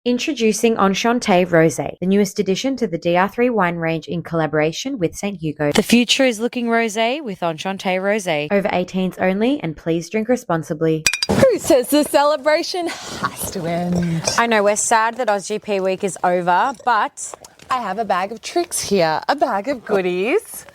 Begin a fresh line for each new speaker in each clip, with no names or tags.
Introducing Enchante Rosé, the newest addition to the DR3 wine range in collaboration with St Hugo. The future is looking rosé with Enchante Rosé. Over 18s only, and please drink responsibly.
Who says the celebration has to end?
I know, we're sad that AusGP week is over, but
I have a bag of tricks here, a bag of goodies.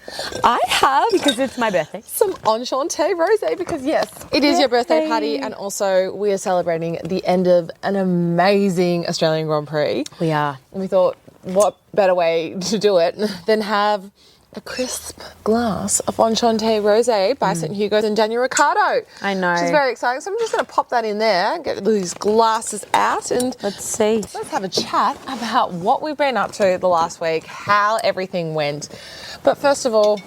I have,
because it's my birthday,
some Enchante Rosé because yes, it is your birthday party, and also we are celebrating the end of an amazing Australian Grand Prix.
We are.
And we thought, what better way to do it than have a crisp glass of Enchante Rosé by St Hugo and Daniel Ricciardo.
I know.
Which is very exciting. So I'm just going to pop that in there, get these glasses out, and
let's
have a chat about what we've been up to the last week, how everything went. But first of all,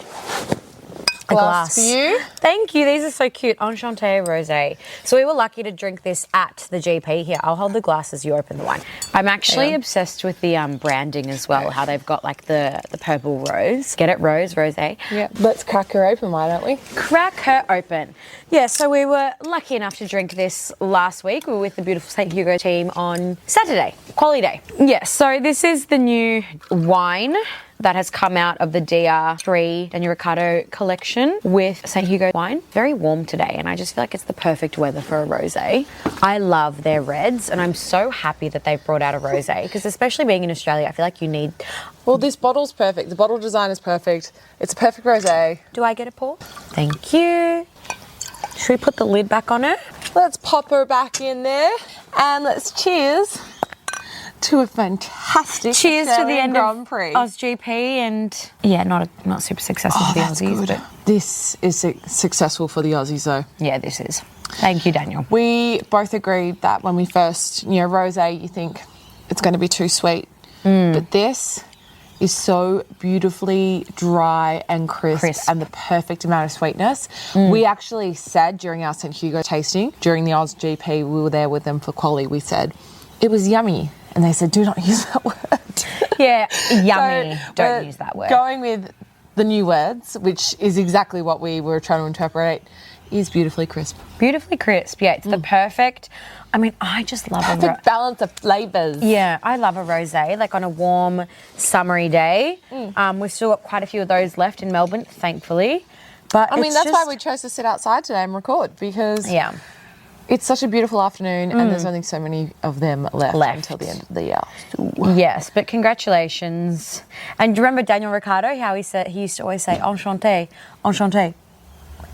a glass for you.
Thank you. These are so cute. Enchante Rosé. So we were lucky to drink this at the GP here. I'll hold the glass as you open the wine. I'm actually obsessed with the branding as well, how they've got like the purple rose. Get it? Rosé.
Yeah. Let's crack her open, why don't we?
Crack her open. Yeah, so we were lucky enough to drink this last week. We were with the beautiful St Hugo team on Saturday. Quality day. Yeah, so this is the new wine that has come out of the DR3 Daniel Ricciardo collection with St Hugo wine. Very warm today, and I just feel like it's the perfect weather for a rosé. I love their reds, and I'm so happy that they've brought out a rosé, because especially being in Australia, I feel like you need...
Well, this bottle's perfect. The bottle design is perfect. It's a perfect rosé.
Do I get a pour? Thank you. Should we put the lid back on her?
Let's pop her back in there, and let's cheers to a fantastic
cheers to the end
Grand
of
Prix.
AusGP, and yeah, not super successful for the Aussies.
Good.
But
this is successful for the Aussies, though.
Yeah, this is. Thank you, Daniel.
We both agreed that when we first, rosé, you think it's going to be too sweet, but this is so beautifully dry and crisp and the perfect amount of sweetness. We actually said during our St Hugo tasting, during the AusGP, we were there with them for quali, we said it was yummy. And they said, do not use that word.
Yeah, yummy. So don't use that word.
Going with the new words, which is exactly what we were trying to interpret, is beautifully crisp.
Beautifully crisp, yeah. It's the perfect, I mean, I just love
perfect balance of flavours.
Yeah, I love a rosé, like on a warm, summery day. We've still got quite a few of those left in Melbourne, thankfully. But
I mean, that's why we chose to sit outside today and record, because...
Yeah.
It's such a beautiful afternoon, and there's only so many of them left until the end of the year.
Yes, but congratulations. And do you remember Daniel Ricciardo, how he used to always say, Enchanté, Enchanté.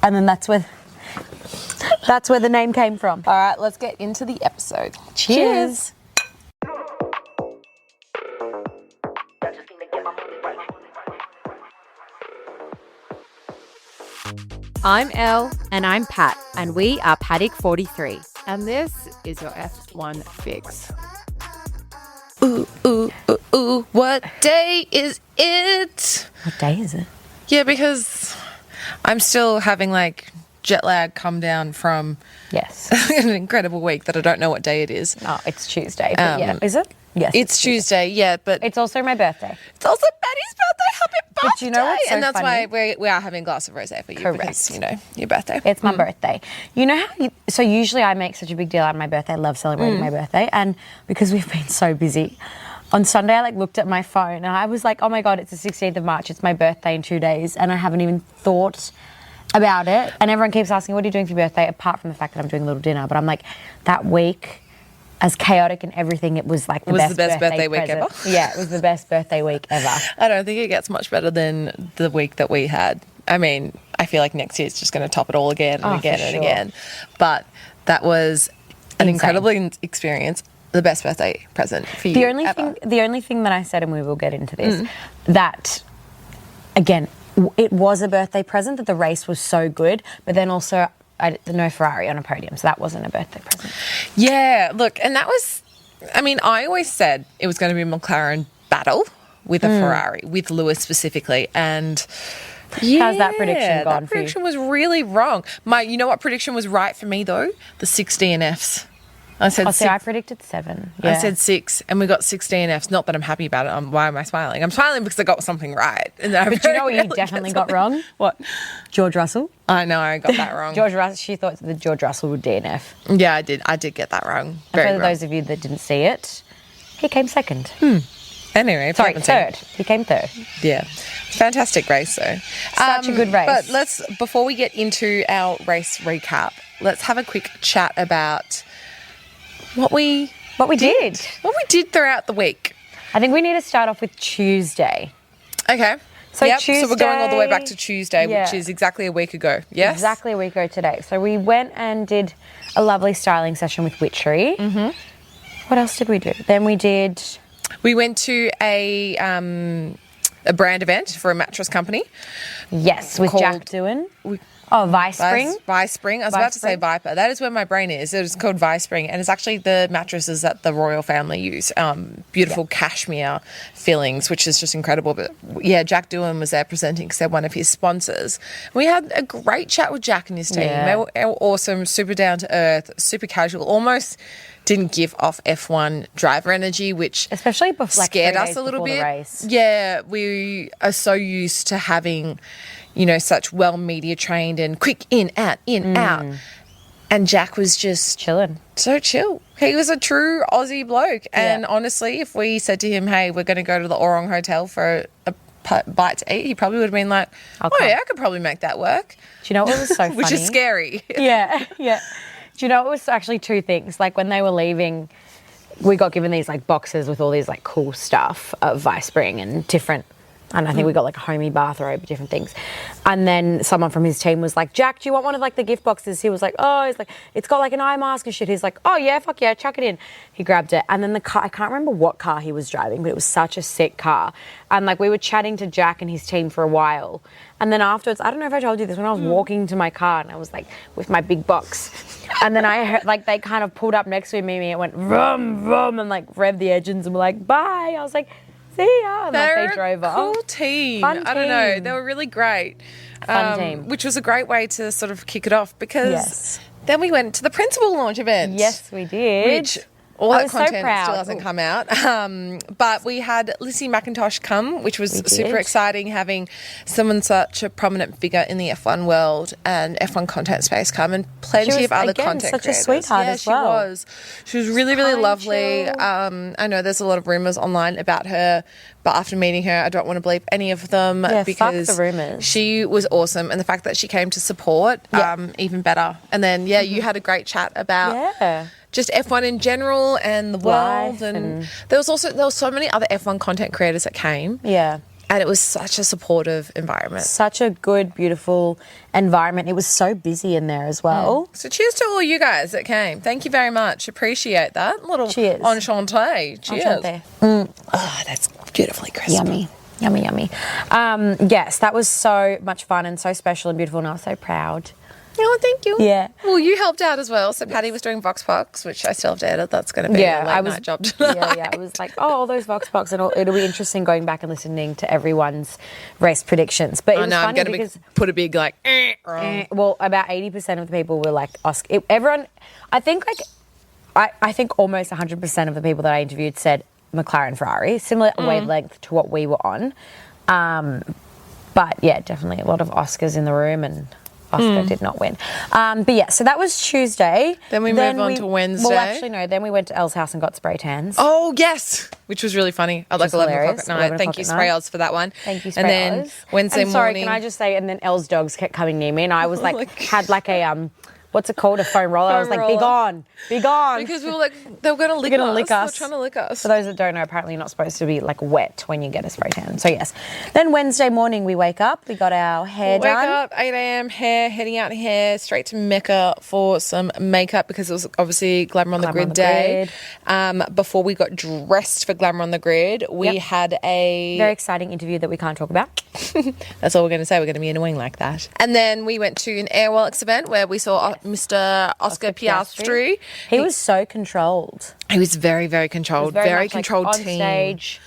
And then that's where the name came from.
All right, let's get into the episode.
Cheers.
I'm Elle.
And I'm Pat, and we are Paddock 43.
And this is your F1 fix.
Ooh, what day is it?
What day is it?
Yeah, because I'm still having like jet lag come down from an incredible week that I don't know what day it is.
Oh, it's Tuesday, but yeah. Is it? Yes.
It's Tuesday, yeah, but...
It's also my birthday.
It's also Maddie's birthday. Happy birthday!
But you know what's so
And that's
funny?
why we are having a glass of rosé for you.
Correct.
Because, your birthday.
It's my birthday. You know how so usually I make such a big deal out of my birthday. I love celebrating my birthday. And because we've been so busy, on Sunday I looked at my phone and I was like, oh my God, it's the 16th of March. It's my birthday in 2 days. And I haven't even thought about it. And everyone keeps asking, what are you doing for your birthday? Apart from the fact that I'm doing a little dinner. But I'm like, that week... as chaotic and everything, it was like the best birthday
week ever.
Yeah, it was the best birthday week ever.
I don't think it gets much better than the week that we had. I mean, I feel like next year it's just going to top it all again and again and again. But that was an incredible experience. The best birthday present for you.
The only thing that I said, and we will get into this, that again, it was a birthday present that the race was so good, but then also no Ferrari on a podium, so that wasn't a birthday present.
Yeah, look, and that was, I mean, I always said it was going to be a McLaren battle with a Ferrari, with Lewis specifically, and
how's that prediction gone
that prediction was really wrong. You know what prediction was right for me, though? The 6 DNFs. I said six.
I predicted 7. Yeah.
I said 6, and we got 6 DNFs. Not that I'm happy about it. Why am I smiling? I'm smiling because I got something right.
But you know what you definitely got wrong?
What?
George Russell.
I know, I got that wrong.
George Russell. She thought that George Russell would DNF.
Yeah, I did. I did get that wrong.
And for those of you that didn't see it, he came second.
Anyway, if you
Sorry,
haven't seen
third. He came third.
Yeah. Fantastic race though.
Such a good race.
But before we get into our race recap, let's have a quick chat about what we
did.
throughout the week.
I think we need to start off with Tuesday.
Okay.
So
So we're going all the way back to Tuesday,
yeah.
which is exactly a week ago. Yes?
Exactly a week ago today. So we went and did a lovely styling session with Witchery. Mm-hmm. What else did we do? Then
We went to a brand event for a mattress company.
Yes, with Jack Doohan. Vice Spring.
Vice Spring. I was about to say Viper. That is where my brain is. It was called Vice Spring, and it's actually the mattresses that the royal family use. Beautiful cashmere fillings, which is just incredible. But yeah, Jack Doohan was there presenting because they're one of his sponsors. We had a great chat with Jack and his team.
Yeah.
They were awesome, super down to earth, super casual, almost didn't give off F1 driver energy, which
Especially before,
scared
3
us
days
a little
before
bit.
the race.
Yeah, we are so used to having, such well media trained and quick in, out. And Jack was just
Chilling.
so chill. He was a true Aussie bloke. And honestly, if we said to him, hey, we're going to go to the Orong Hotel for a bite to eat, he probably would have been like,
I'll come.
yeah, I could probably make that work.
Do you know what was so funny?
Which is scary.
Yeah. Do you know it was actually 2 things? Like when they were leaving, we got given these like boxes with all these like cool stuff of Vice Spring and different. And I think we got like a homey bathrobe, different things. And then someone from his team was like, Jack, do you want one of like the gift boxes? He was like, it's got like an eye mask and shit. He's like, oh yeah, fuck yeah, chuck it in. He grabbed it. And then the car, I can't remember what car he was driving, but it was such a sick car. And like we were chatting to Jack and his team for a while. And then afterwards, I don't know if I told you this, when I was walking to my car and I was like with my big box. And then I heard like they kind of pulled up next to me and it went vroom, vroom and like revved the engines and were like, bye. I was like, see ya. And
They're
like they drove off.
cool team.
Fun
I don't know.
team.
They were really great.
Fun team.
Which was a great way to sort of kick it off because
Yes.
then we went to the principal launch event.
Yes, we did.
Which all
I
that
was so
content
proud.
still hasn't come out. But we had Lizzie McIntosh come, which was super
did.
exciting, having someone such a prominent figure in the F1 world and F1 content space come, and plenty
She was,
of other
again,
content
such a
creators.
sweetheart as well.
She was. She was really, really
Kind,
lovely.
chill.
I know there's a lot of rumours online about her, but after meeting her, I don't want to believe any of them
Yeah, fuck
because
the rumours.
she was awesome, and the fact that she came to support, even better. And then, you had a great chat about
Yeah.
just F1 in general and the world,
Life
and there was so many other F1 content creators that came,
Yeah.
and it was such a supportive environment.
Such a good, beautiful environment. It was so busy in there as well.
So cheers to all you guys that came. Thank you very much. Appreciate that. Little
Cheers.
Enchante. Cheers.
Enchante.
Oh, that's beautifully crispy.
Yummy. Yummy, yummy. Yes, that was so much fun and so special and beautiful, and I was so proud.
Oh, thank you.
Yeah.
Well, you helped out as well. So Patty was doing Vox Pops, which I still have to edit. That's going to be a late night job tonight.
I was like, all those Vox Pops, and it'll be interesting going back and listening to everyone's race predictions. But it was
I'm
funny
going
because
to put a big wrong.
well, about 80% of the people were like Oscar. Everyone, I think I think almost 100% of the people that I interviewed said McLaren Ferrari, similar wavelength to what we were on. But yeah, definitely a lot of Oscars in the room, and Oscar did not win. But yeah, so that was Tuesday.
Then we moved on to Wednesday.
Well, actually, no. Then we went to Elle's house and got spray tans.
Oh, yes. Which was really funny. At like
was
11
hilarious.
o'clock at night.
11
Thank you,
o'clock at
Spray
night.
Odds, for that one.
Thank you,
And then
Spray Odds.
Wednesday
And sorry,
morning.
can I just say, and then Elle's dogs kept coming near me, and I was like, had like a, what's it called? A foam roller. I was
Foam
like, be
roller.
gone, be gone.
Because we were like, they were going to lick
They're gonna
us.
lick us.
They were trying to lick us.
For those that don't know, apparently you're not supposed to be like wet when you get a spray tan. So yes. Then Wednesday morning we wake up, we got our hair
Wake
done.
up, 8 a.m, hair, heading out hair, straight to Mecca for some makeup because it was obviously Glamour on the
Glamour
Grid
on the
day. Before we got dressed for Glamour on the Grid, we had a...
Very exciting interview that we can't talk about.
That's all we're going to say. We're going to be annoying like that. And then we went to an Airwalks event where we saw Mr. Oscar Piastri.
He was so controlled.
He was very, very controlled. Very
much, like,
controlled
on
team.
stage.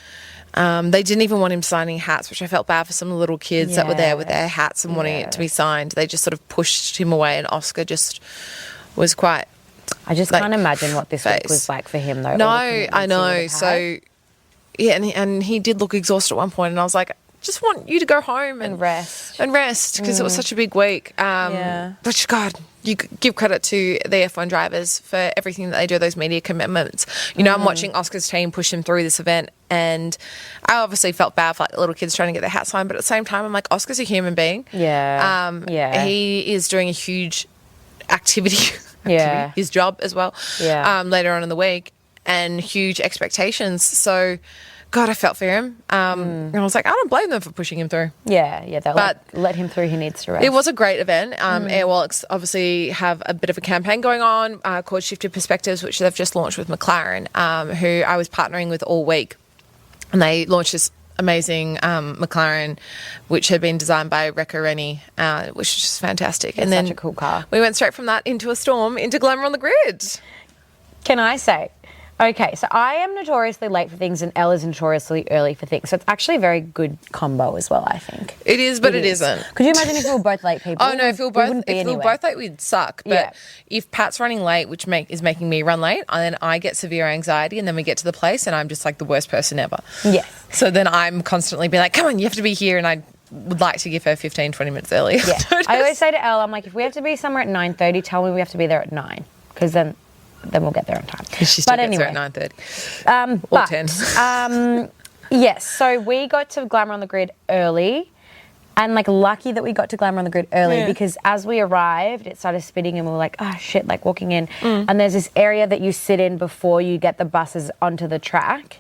They didn't even want him signing hats, which I felt bad for some little kids that were there with
Yeah.
their hats and wanting it to be signed. They just sort of pushed him away, and Oscar just was quite...
I just
like,
can't imagine what this week
face.
was like for him, though. all
No,
the commitments
I
he
know.
would have had.
So, yeah, and he did look exhausted at one point, and I was like, just want you to go home
And rest.
because it was such a big week.
Yeah.
But God, you give credit to the F1 drivers for everything that they do, those media commitments. You know, I'm watching Oscar's team push him through this event, and I obviously felt bad for like little kids trying to get their hats on, but at the same time, I'm like, Oscar's a human being.
Yeah.
He is doing a huge activity,
Yeah.
his job as well.
Yeah.
Later on in the week, and huge expectations. So, God, I felt for him. And I was like, I don't blame them for pushing him through.
Yeah, they'll
But
let him through. He needs to rest.
It was a great event. Airwalks obviously have a bit of a campaign going on called Shifted Perspectives, which they've just launched with McLaren, who I was partnering with all week. And they launched this amazing McLaren, which had been designed by Rekka Rennie, which is just fantastic.
It's such a cool car.
We went straight from that into a storm into Glamour on the Grid.
Can I say? Okay, so I am notoriously late for things and Elle is notoriously early for things. So it's actually a very good combo as well, I think.
It is, but it isn't.
Could you imagine if we were both late people?
Oh no! If we were both late, we'd suck. But
Yeah.
if Pat's running late, which is making me run late, then I get severe anxiety, and then we get to the place, and I'm just like the worst person ever.
Yes.
So then I'm constantly being like, "Come on, you have to be here," and I would like to give her 15, 20 minutes early.
Yeah. I always say to Elle, I'm like, if we have to be somewhere at 9:30, tell me we have to be there at 9, because then we'll get there on time.
She still gets there at 9:30 or 10.
Yes, so we got to Glamour on the Grid early, and like lucky that we got to Glamour on the Grid early because as we arrived, it started spitting and we were like, oh shit, like walking in. And there's this area that you sit in before you get the buses onto the track.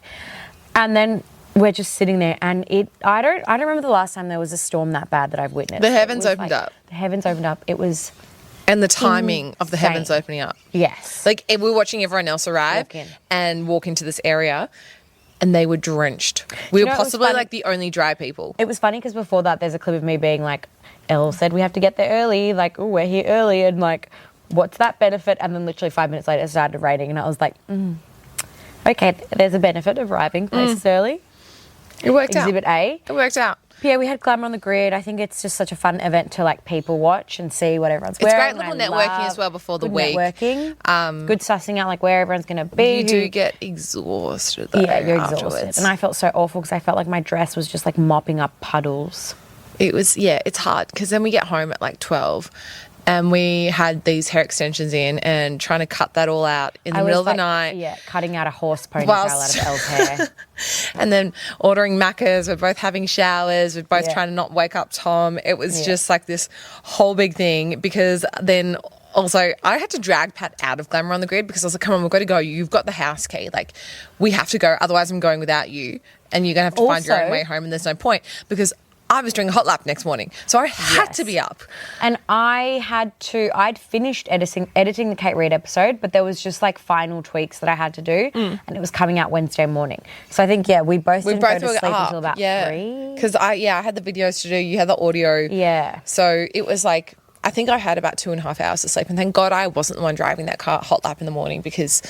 And then we're just sitting there, and I don't remember the last time there was a storm that bad that I've witnessed.
The heavens opened up.
The heavens opened up. It was
And the timing of the heavens
insane.
opening up.
Yes.
Like we were watching everyone else arrive
Walk in.
and walk into this area, and they were drenched. We were
know what was
possibly
funny?
like the only dry people.
It was funny because before that, there's a clip of me being like, Elle said we have to get there early. Like, oh, we're here early. And like, what's that benefit? And then literally 5 minutes later, it started raining. And I was like, okay, there's a benefit of arriving places early.
It worked
Exhibit A.
It worked out.
Yeah, we had Glamour on the Grid. I think it's just such a fun event to like people watch and see what everyone's
It's
wearing.
great little
I
networking
love
as well before the
good
week.
Networking. Good sussing out like where everyone's going to be.
You do get exhausted though.
Yeah, you're
afterwards.
exhausted. And I felt so awful because I felt like my dress was just like mopping up puddles.
It was, it's hard because then we get home at like 12 and we had these hair extensions in and trying to cut that all out in the middle of the night.
Yeah, cutting out a horse ponytail
Whilst-
out of Elle's hair.
And then ordering Maccas, we're both having showers, we're both
Yeah.
trying to not wake up Tom. It was just like this whole big thing because then also I had to drag Pat out of Glamour on the Grid because I was like, come on, we've got to go. You've got the house key. Like, we have to go. Otherwise, I'm going without you. And you're going to have to find your own
Also-
way home and there's no point because I was doing a hot lap next morning. So I had to be up.
And I'd finished editing the Kate Reid episode, but there was just like final tweaks that I had to do, and it was coming out Wednesday morning. So I think, we both didn't go to sleep until about 3.
Because I had the videos to do, you had the audio.
Yeah.
So it was like, I think I had about 2.5 hours of sleep. And thank God I wasn't the one driving that car hot lap in the morning because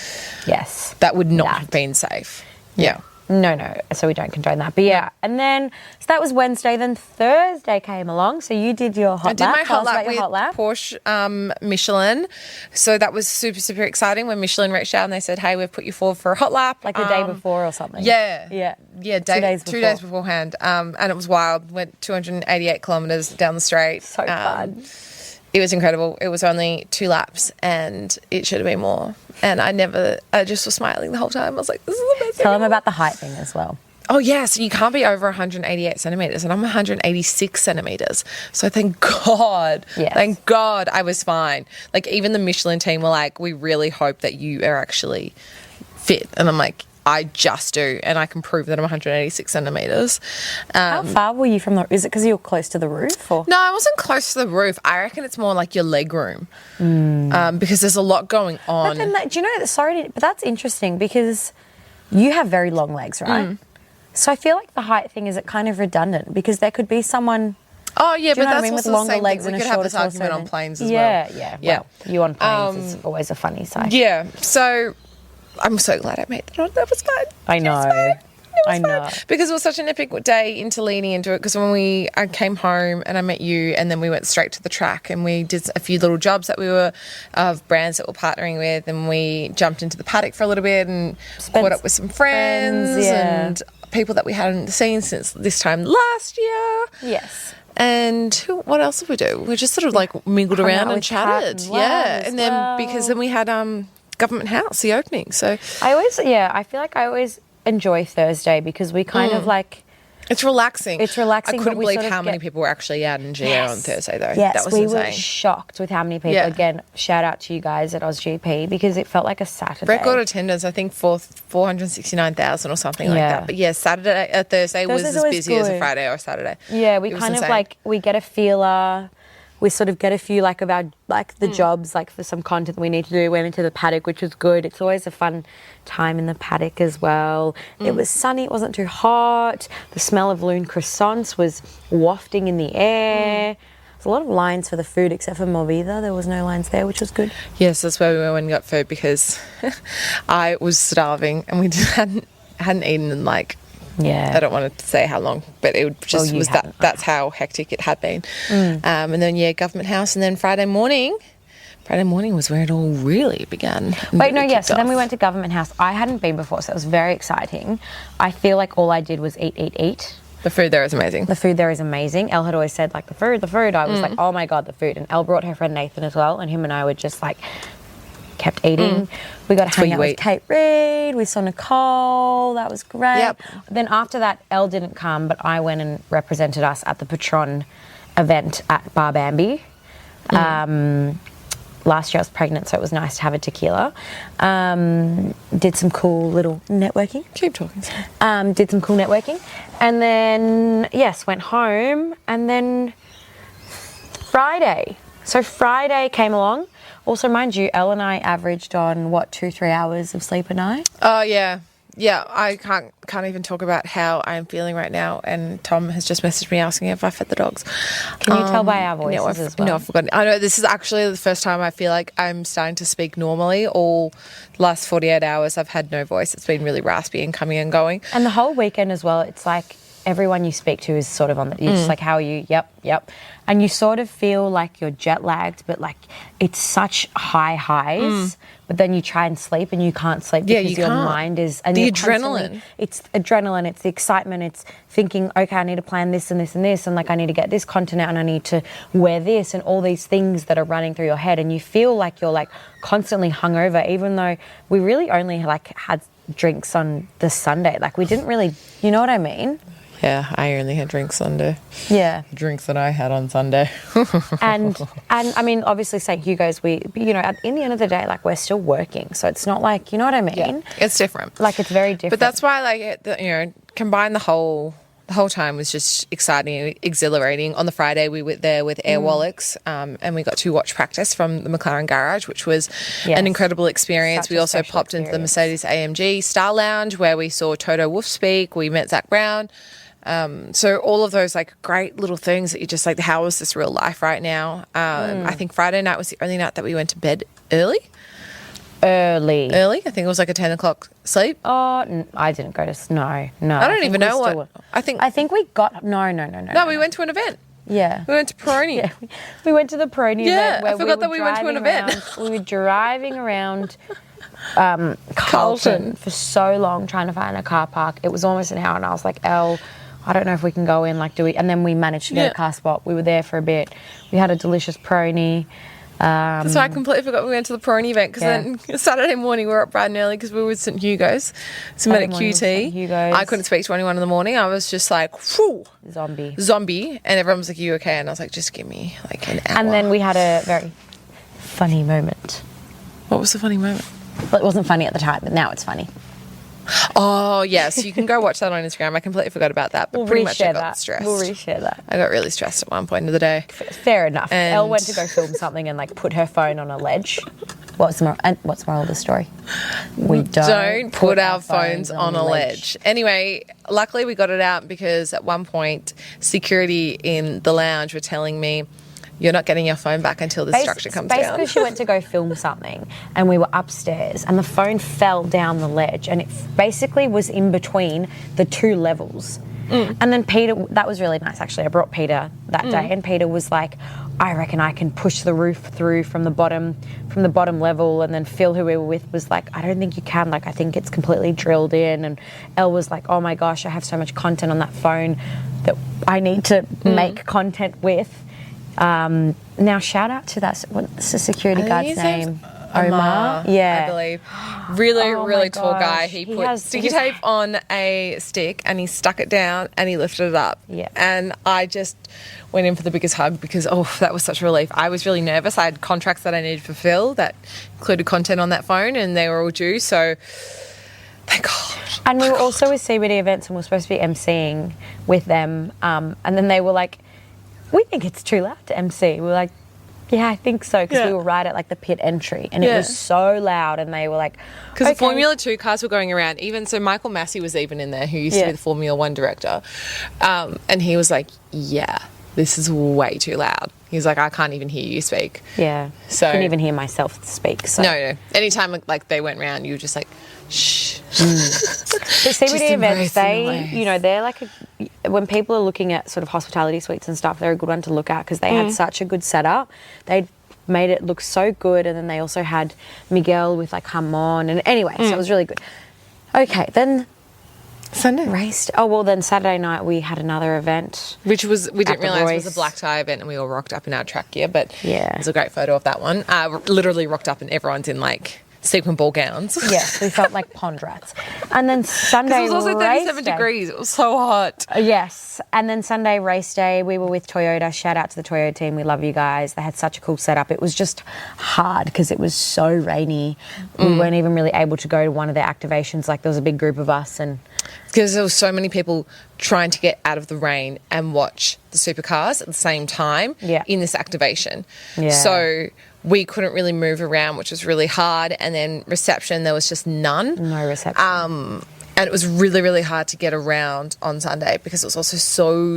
that would not have been safe. Yeah.
No. So we don't condone that. But and then, so that was Wednesday. Then Thursday came along. So you did your hot lap.
I did my
Tell
hot
us
lap
about your
with
hot lap.
Porsche Michelin. So that was super, super exciting when Michelin reached out and they said, hey, we've put you forward for a hot lap.
Like the day before or something.
Yeah.
Yeah.
2 days beforehand. And it was wild. Went 288 kilometres down the straight.
So fun.
It was incredible. It was only 2 laps and it should have been more. And I just was smiling the whole time. I was like, this is the best
Tell
thing
them about the height thing as well.
Oh, yeah. So you can't be over 188 centimetres and I'm 186 centimetres. So thank God.
Yes.
Thank God I was fine. Like even the Michelin team were like, we really hope that you are actually fit. And I'm like, I just do. And I can prove that I'm 186 centimetres.
How far were you from is it because you were close to the roof? Or?
No, I wasn't close to the roof. I reckon it's more like your leg room because there's a lot going on.
But then, do you know, but that's interesting because you have very long legs, right? So I feel like the height thing is kind of redundant because there could be someone...
Oh, yeah,
Do you
but
know what
that's
I mean?
also
With longer
the same
legs
thing.
and
We
a
could have
shorter
this argument
torso.
on planes as
well.
well.
Yeah. Well, you on planes is always a funny side.
Yeah, so I'm so glad I made that. That was fun.
I know. I know.
Because it was such an epic day into leading into it. Because when I came home and I met you, and then we went straight to the track and we did a few little jobs that we were of brands that we're partnering with, and we jumped into the paddock for a little bit and caught up with some friends and people that we hadn't seen since this time last year.
Yes.
And what else did we do? We just sort of like mingled
Hung out
around and
with Kat
chatted.
as well
Yeah.
as
And then
well.
because then we had Government House, the opening. So
I feel like I always enjoy Thursday because we kind of like,
it's relaxing.
It's relaxing,
I
but
couldn't
we
believe
sort of
how many
get-
people were actually out in GA on Thursday, though.
Yes,
that was
we
insane.
were shocked with how many people.
Yeah.
Again, shout out to you guys at OzGP because it felt like a Saturday.
Record attendance, I think 469,000 or something like
Yeah.
that. But yeah, Thursday was
Thursday's
as
always
busy as a
good.
Friday or a Saturday.
Yeah, we
It was
kind of
insane.
like, we get a feeler. We sort of get a few like of our the jobs like for some content that we need to do. Went into the paddock, which was good. It's always a fun time in the paddock as well. It was sunny. It wasn't too hot. The smell of Loon croissants was wafting in the air. There's a lot of lines for the food except for Movida. There was no lines there, which was good.
Yes, that's where we went and got food because I was starving and we hadn't eaten in like,
Yeah.
I don't want to say how long, but it just
you
was
hadn't.
that's how hectic it had been. And then Government House, and then Friday morning was where it all really began.
Wait, no,
Really
yeah.
kicked
So then we
off.
went to Government House. I hadn't been before, so it was very exciting. I feel like all I did was eat.
The food there is amazing.
The food there is amazing. Elle had always said, like, the food. I was like, oh my God, the food. And Elle brought her friend Nathan as well, and him and I were just like, kept eating. We got to hang
where
out
you
with
eat.
Kate Reid. We saw Nicole. That was great.
Yep.
Then after that, Elle didn't come, but I went and represented us at the Patron event at Bar Bambi. Last year I was pregnant, so it was nice to have a tequila. Did some cool little networking.
Keep talking.
Did some cool networking. And then, yes, went home. And then Friday. So Friday came along. Also, mind you, Elle and I averaged on, 2-3 hours of sleep a night?
Oh yeah. Yeah, I can't even talk about how I'm feeling right now. And Tom has just messaged me asking if I fed the dogs.
Can you tell by our voices
No,
as well?
No, I've forgotten. I know this is actually the first time I feel like I'm starting to speak normally. All the last 48 hours, I've had no voice. It's been really raspy and coming and going.
And the whole weekend as well, it's like everyone you speak to is sort of on the, you're just like, how are you? Yep. And you sort of feel like you're jet lagged, but like it's such high highs, but then you try and sleep and you can't sleep
Yeah,
because
you
your
can't.
mind is, and
The
you're constantly-
adrenaline.
It's adrenaline, it's the excitement, it's thinking, okay, I need to plan this and this and this, and like I need to get this content out and I need to wear this and all these things that are running through your head, and you feel like you're like constantly hungover, even though we really only like had drinks on the Sunday. Like we didn't really, you know what I mean?
Yeah, I only had drinks Sunday.
Yeah.
Drinks that I had on Sunday.
And I mean, obviously St Hugo's, in the end of the day, like we're still working, so it's not like, you know what I mean?
It's different.
Like it's very different.
But that's why, like, combine the whole time was just exciting and exhilarating. On the Friday, we were there with Air Wallachs, and we got to watch practice from the McLaren garage, which was
Yes.
an incredible experience.
Such
We
a
also
special
popped into the
experience.
Mercedes AMG Star Lounge, where we saw Toto Wolff speak. We met Zach Brown. So all of those like great little things that you just like, how is this real life right now? I think Friday night was the only night that we went to bed early.
early.
I think it was like a 10 o'clock sleep.
Oh, I didn't go to, no.
I don't
think
even
we
know
still
what.
were.
I
think we got, no.
No, we went to an event.
Yeah.
We went to Peroni.
Yeah, we went to the Peroni
Yeah,
event where
I forgot that we went to an
driving
event.
around- we were driving around Carlton for so long trying to find a car park. It was almost an hour, and I was like, Elle, I don't know if we can go in. Like, do we? And then we managed to get
Yeah.
a car spot. We were there for a bit. We had a delicious Peroni.
So I completely forgot we went to the Peroni event because
Yeah.
then Saturday morning we were up bright and early because we were with St Hugo's. So we met
Saturday
at
morning was
QT.
St Hugo's.
I couldn't speak to anyone in the morning. I was just like, whew, zombie. And everyone was like, you okay? And I was like, just give me like an hour.
And then we had a very funny moment.
What was the funny moment?
Well, it wasn't funny at the time, but now it's funny.
Oh, yes. You can go watch that on Instagram. I completely forgot about that. But
We'll
pretty much I
reshare
got
that.
stressed.
We'll reshare that.
I got really stressed at one point of the day.
Fair enough.
And-
Elle went to go film something and like put her phone on a ledge. What's the moral of the story? We
Don't put our phones on a ledge. Anyway, luckily we got it out because at one point security in the lounge were telling me, you're not getting your phone back until the structure comes
Basically,
down.
she went to go film something and we were upstairs and the phone fell down the ledge and it basically was in between the two levels. And then Peter, that was really nice actually. I brought Peter that day, and Peter was like, I reckon I can push the roof through from the bottom level. And then Phil, who we were with, was like, I don't think you can. Like, I think it's completely drilled in. And Elle was like, oh my gosh, I have so much content on that phone that I need to make content with. Now, shout out to what's the security guard's name? Omar. Yeah.
I believe. Really,
Oh
really
my
tall guy.
gosh.
He
He
put
has-
sticky
he's-
tape on a stick and he stuck it down and he lifted it up.
Yeah.
And I just went in for the biggest hug because, that was such a relief. I was really nervous. I had contracts that I needed to fulfill that included content on that phone and they were all due. So, thank God.
And we were also with CBD events and we were supposed to be emceeing with them. And then they were like, we think it's too loud to MC. We were like, yeah, I think so, because we were right at like the pit entry and it was so loud, and they were like,
Because the Formula 2 cars were going around. Even so, Michael Massey was even in there, who used to be the Formula 1 director. And he was like, yeah, this is way too loud. He's like, I can't even hear you speak.
Yeah,
So-
I couldn't even hear myself speak. So.
No. Anytime like they went round, you were just like, shh.
But CBD events, they're like when people are looking at sort of hospitality suites and stuff, they're a good one to look at because they had such a good setup. They made it look so good, and then they also had Miguel with like jamon, and anyway, so it was really good. Okay, then
Sunday.
raced. Oh well, then Saturday night we had another event.
Which was, we didn't
the
realise
Royce.
was a black tie event, and we all rocked up in our track gear, but
Yeah.
there's a great photo of that one. Literally rocked up and everyone's in like sequin ball gowns.
Yes, we felt like pond rats. And then Sunday
It was also
race
37
day.
degrees. It was so hot.
Yes, and then Sunday race day, we were with Toyota. Shout out to the Toyota team. We love you guys. They had such a cool setup. It was just hard because it was so rainy. We weren't even really able to go to one of their activations. Like there was a big group of us, and
Because there were so many people trying to get out of the rain and watch the supercars at the same time in this activation.
Yeah.
So we couldn't really move around, which was really hard. And then reception, there was just none.
no reception.
And it was really, really hard to get around on Sunday because it was also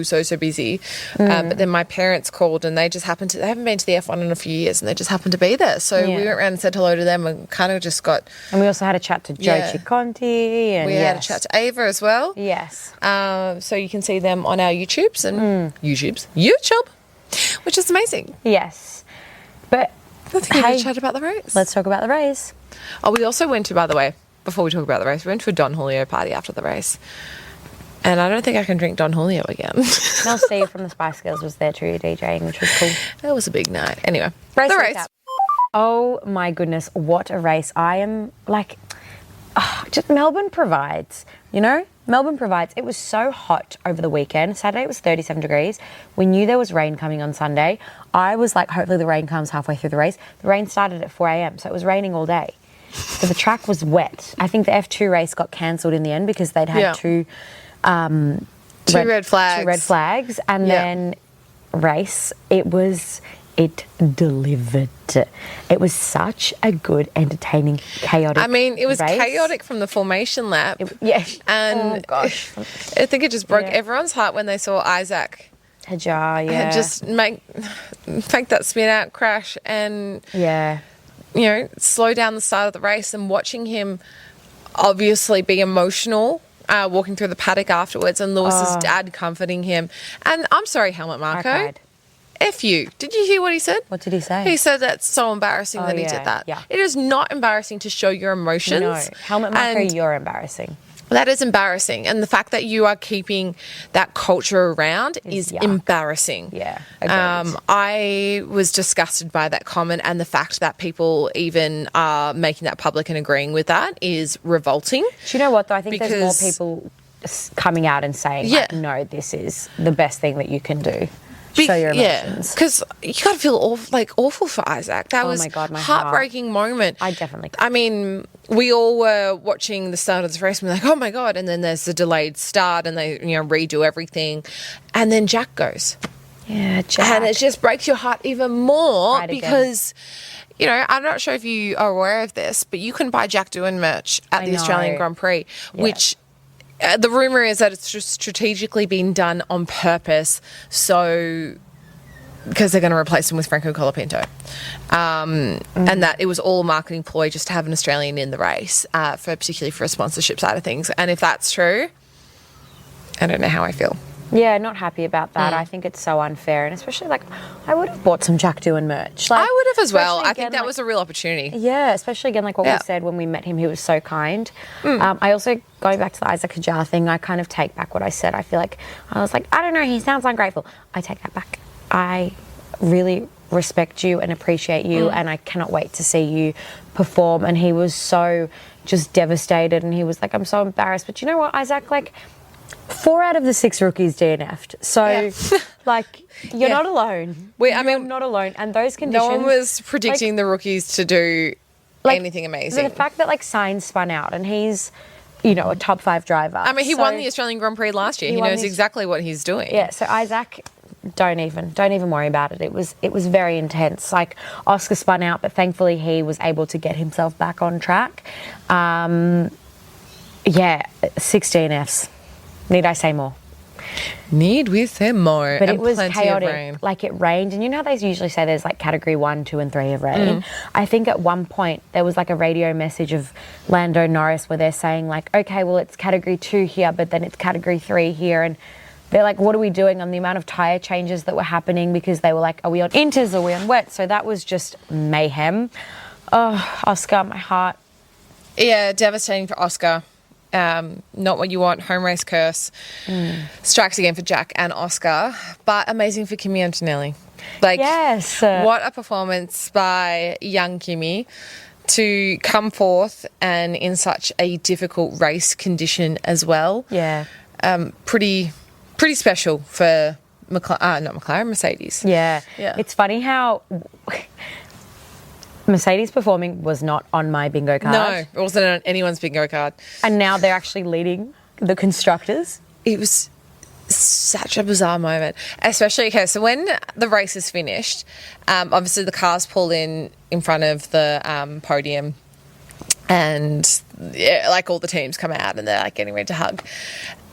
so busy. But then my parents called and they haven't been to the F1 in a few years and they just happened to be there. So we went around and said hello to them and kind of just got...
And we also had a chat to Joe Ciconti. And
we had a chat to Ava as well.
Yes.
So you can see them on our YouTube, which is amazing.
Yes. But
I think we chat about the race.
let's talk about the race.
Oh, we also went to, by the way, before we talk about the race, we went to a Don Julio party after the race. And I don't think I can drink Don Julio again.
Mel C from the Spice Girls was there too, DJing, which was cool.
That was a big night. Anyway,
The
the race.
recap. Oh my goodness, what a race. I am like, just Melbourne provides, Melbourne provides. It was so hot over the weekend. Saturday it was 37 degrees. We knew there was rain coming on Sunday. I was like, hopefully the rain comes halfway through the race. The rain started at 4 a.m, so it was raining all day. So the track was wet. I think the F2 race got cancelled in the end because they'd had two
red flags.
Two red flags. And then race, it delivered. It was such a good, entertaining, chaotic
I mean, it was
race.
chaotic from the formation lap.
And
oh gosh, I think it just broke everyone's heart when they saw Isaac
Hajar,
just make that spin out crash and slow down the start of the race, and watching him obviously be emotional walking through the paddock afterwards, and Lewis's dad comforting him. And I'm sorry, Helmut
I
Marko.
cried.
F you. Did you hear what he said?
What did he say?
He said that's so embarrassing that he did that.
yeah.
It is not embarrassing to show your emotions.
No, Helmut Marko,
And
you're embarrassing.
that is embarrassing. And the fact that you are keeping that culture around is
yuck.
embarrassing.
Yeah, agreed.
I was disgusted by that comment, and the fact that people even are making that public and agreeing with that is revolting.
Do you know what, though? I think there's more
Because-
people coming out and saying, like, no, this is the best thing that you can do. Show your emotions.
Because you got to feel awful for Isaac. That was
my God, my
heartbreaking moment.
I definitely could.
I mean, we all were watching the start of this race and we're like, oh my God. And then there's the delayed start and they redo everything. And then Jack goes.
Yeah, Jack.
And it just breaks your heart even more
Right again.
because, I'm not sure if you are aware of this, but you can buy Jack Doohan merch at the Australian
know.
Grand Prix, which the rumour is that it's just strategically been done on purpose, because they're going to replace him with Franco Colapinto. And that it was all a marketing ploy just to have an Australian in the race, particularly for a sponsorship side of things. And if that's true, I don't know how I feel.
Yeah, not happy about that. I think it's so unfair, and especially like I would have bought some Jack Doohan merch. Like,
I would have as well.
especially
I think
again,
that
like-
was a real opportunity.
Yeah, especially again, like what
Yeah.
we said when we met him, he was so kind. I also, going back to the Isaac Hajar thing, I kind of take back what I said. I feel like I was like, I don't know, he sounds ungrateful. I take that back. I really respect you and appreciate you, and I cannot wait to see you perform. And he was so just devastated, and he was like, I'm so embarrassed. But you know what, Isaac, like 4 out of the 6 rookies DNF'd. So, like, you're not alone. You're not alone. And those conditions...
No one was predicting the rookies to do anything amazing.
The fact that, like, Sainz spun out and he's, you know, a top 5 driver.
I mean, he won the Australian Grand Prix last year. He knows exactly what he's doing.
Yeah, so Isaac, don't even worry about it. It was very intense. Like, Oscar spun out, but thankfully he was able to get himself back on track. 16 Fs. Need I say more?
Need we say more?
But
and
it was
plenty
chaotic.
Of rain.
Like, it rained, and you know how they usually say there's like category 1, 2, and 3 of rain. I think at one point there was like a radio message of Lando Norris where they're saying like, okay, well it's category 2 here, but then it's category 3 here, and they're like, what are we doing on the amount of tyre changes that were happening, because they were like, are we on inters, are we on wet? So that was just mayhem. Oh, Oscar, my heart.
Yeah, devastating for Oscar. Not what you want. Home race curse. Strikes again for Jack and Oscar, but amazing for Kimi Antonelli. Like,
Yes.
What a performance by young Kimi to come forth and in such a difficult race condition as well.
Yeah.
Pretty special for Mercedes.
Yeah.
Yeah.
It's funny how Mercedes performing was not on my bingo card.
No, it wasn't on anyone's bingo card.
And now they're actually leading the constructors.
It was such a bizarre moment, especially, okay, so when the race is finished, obviously the cars pull in front of the podium, and like all the teams come out and they're like getting ready to hug.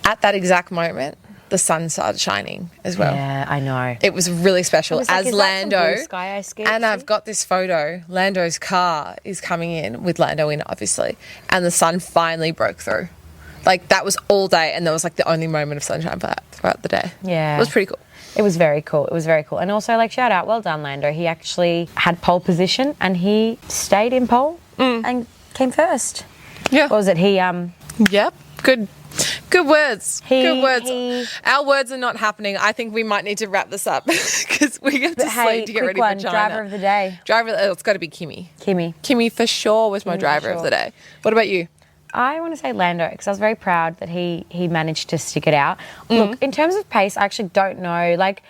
At that exact moment, the sun started shining as well.
Yeah, I know.
It was really special.
I was like,
as
is that some
Lando,
blue sky I skipped?
and I've got this photo. Lando's car is coming in with Lando in, obviously, and the sun finally broke through. Like, that was all day, and that was like the only moment of sunshine throughout the day.
Yeah.
It was pretty cool.
It was very cool. It was very cool. And also, like, shout out, well done, Lando. He actually had pole position and he stayed in pole and came first.
Yeah.
What was it?
Yep. Good words. Good words.
he-
Our words are not happening. I think we might need to wrap this up because we have to
Hey,
sleep to get
quick
ready
one,
for China.
driver of the day.
It's got to be Kimi.
Kimi.
Kimi for sure was my
Kimi for
driver of
sure.
the day. What about you?
I want to say Lando because I was very proud that he managed to stick it out. Look, in terms of pace, I actually don't know. Like,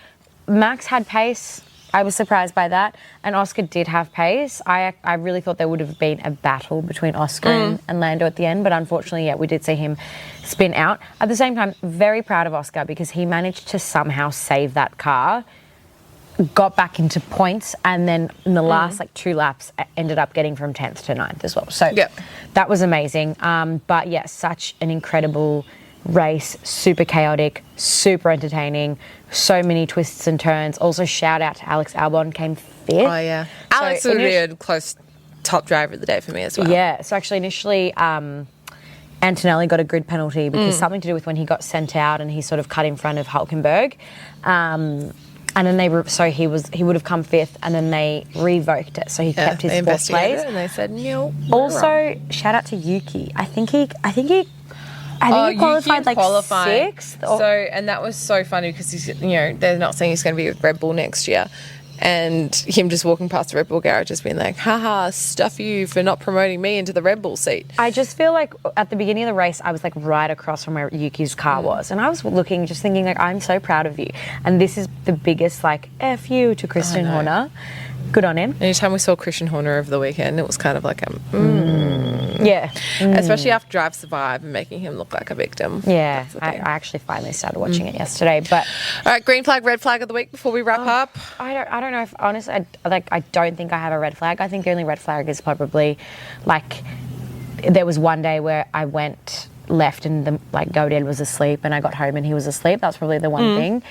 Max had pace. I was surprised by that. And Oscar did have pace. I really thought there would have been a battle between Oscar and Lando at the end, but unfortunately, yeah, we did see him spin out. At the same time, very proud of Oscar because he managed to somehow save that car, got back into points, and then in the last like 2 laps ended up getting from 10th to 9th as well. So that was amazing. But yeah, such an incredible race, super chaotic, super entertaining, so many twists and turns. Also, shout out to Alex Albon, came 5th.
Oh, yeah. Alex would be a close top driver of the day for me as well.
Yeah, so actually initially Antonelli got a grid penalty because something to do with when he got sent out and he sort of cut in front of Hulkenberg. And then he would have come 5th, and then they revoked it, so he kept his 4th place.
And they said no.
Also, shout out to Yuki. I think he qualified like 6th.
So, and that was so funny because he's, they're not saying he's going to be with Red Bull next year. And him just walking past the Red Bull garage just being like, haha, stuff you for not promoting me into the Red Bull seat.
I just feel like at the beginning of the race, I was like right across from where Yuki's car was. And I was looking, just thinking like, I'm so proud of you. And this is the biggest like, F you to Christian Horner. Good on him.
Anytime we saw Christian Horner over the weekend, it was kind of like
Yeah.
especially after Drive Survive and making him look like a victim.
Yeah.
That's the
I
thing.
actually finally started watching it yesterday. But
All right, green flag, red flag of the week before we wrap up.
I don't know if honestly I don't think I have a red flag. I think the only red flag is probably like there was one day where I left and the Godin was asleep and I got home and he was asleep. That's probably the one thing.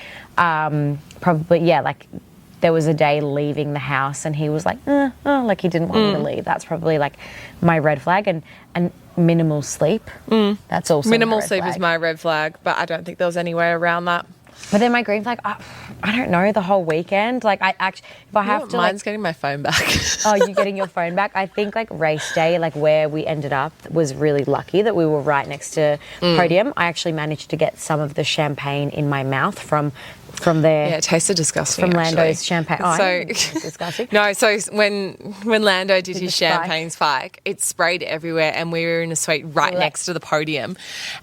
Probably like there was a day leaving the house and he was like like he didn't want me to leave. That's probably like my red flag. And minimal sleep. That's also
Minimal
my red
sleep
flag.
is my red flag, but I don't think there was any way around that.
But then my green flag, I don't know, the whole weekend. Like I actually, if I have to,
Mine's getting my phone back.
oh, you're getting your phone back. I think like race day, like where we ended up, was really lucky that we were right next to podium. I actually managed to get some of the champagne in my mouth from there.
Yeah, it tasted disgusting.
From
actually.
Lando's champagne. Oh,
So
I didn't think it was disgusting.
No, so when Lando did
the
his
spike.
champagne spike, it sprayed everywhere, and we were in a suite right next to the podium,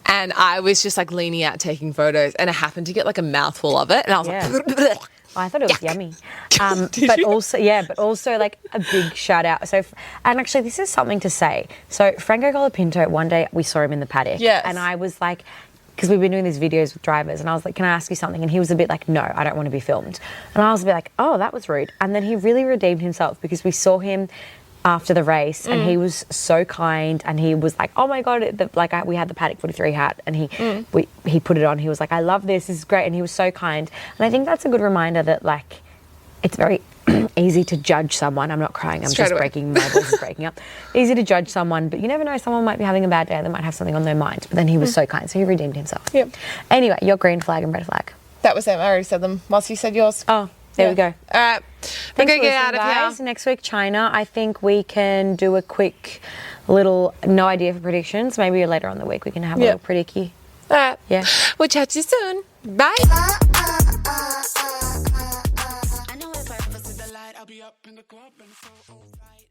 and I was just like leaning out taking photos, and I happened to get like a mouthful of it, and I was
Yeah.
like,
Oh, I thought it was yummy. But also like a big shout out. So, and actually this is something to say. So Franco Colapinto, one day we saw him in the paddock.
Yes.
And I was like, because we've been doing these videos with drivers, and I was like, can I ask you something? And he was a bit like, no, I don't want to be filmed. And I was a bit like, oh, that was rude. And then he really redeemed himself, because we saw him after the race, and he was so kind, and he was like, oh my God, we had the Paddock 43 hat, and he put it on. He was like, I love this is great. And he was so kind. And I think that's a good reminder that like, it's very easy to judge someone. I'm not crying. I'm
Straight
just
away.
breaking, my voice is breaking up. Easy to judge someone, but you never know. Someone might be having a bad day. They might have something on their mind. But then he was so kind. So he redeemed himself.
Yep.
Anyway, your green flag and red flag.
that was them. I already said them. Whilst you said yours.
Oh, there we go.
All right, we're
Thanks
gonna
for
get out
listening,
of
guys.
here.
Next week, China. I think we can do a quick little, no idea for predictions. Maybe later on in the week we can have a little predicky.
All right.
Yeah.
We'll chat to you soon. Bye.
I know if I was to the light, I'll be up in the club and it's so alright.